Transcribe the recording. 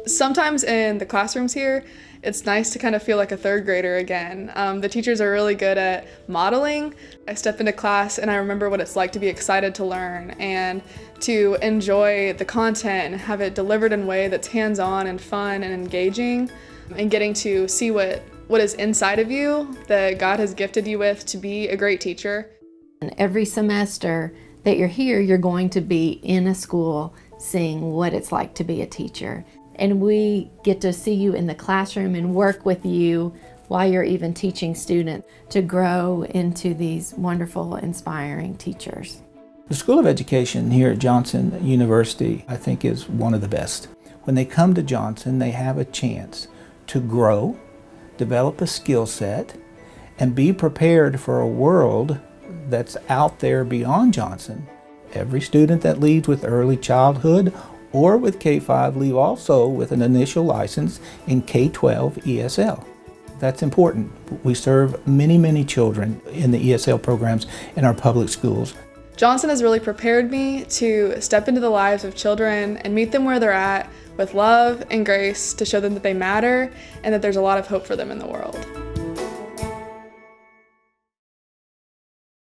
Sometimes in the classrooms here, it's nice to kind of feel like a third grader again. The teachers are really good at modeling. I step into class and I remember what it's like to be excited to learn and to enjoy the content and have it delivered in a way that's hands-on and fun and engaging, and getting to see what is inside of you that God has gifted you with to be a great teacher. And every semester that you're here, you're going to be in a school seeing what it's like to be a teacher. And we get to see you in the classroom and work with you while you're even teaching students to grow into these wonderful, inspiring teachers. The School of Education here at Johnson University, I think, is one of the best. When they come to Johnson, they have a chance to grow, develop a skill set, and be prepared for a world that's out there beyond Johnson. Every student that leaves with early childhood or with K-5 leave also with an initial license in K-12 ESL. That's important. We serve many, many children in the ESL programs in our public schools. Johnson has really prepared me to step into the lives of children and meet them where they're at with love and grace to show them that they matter and that there's a lot of hope for them in the world.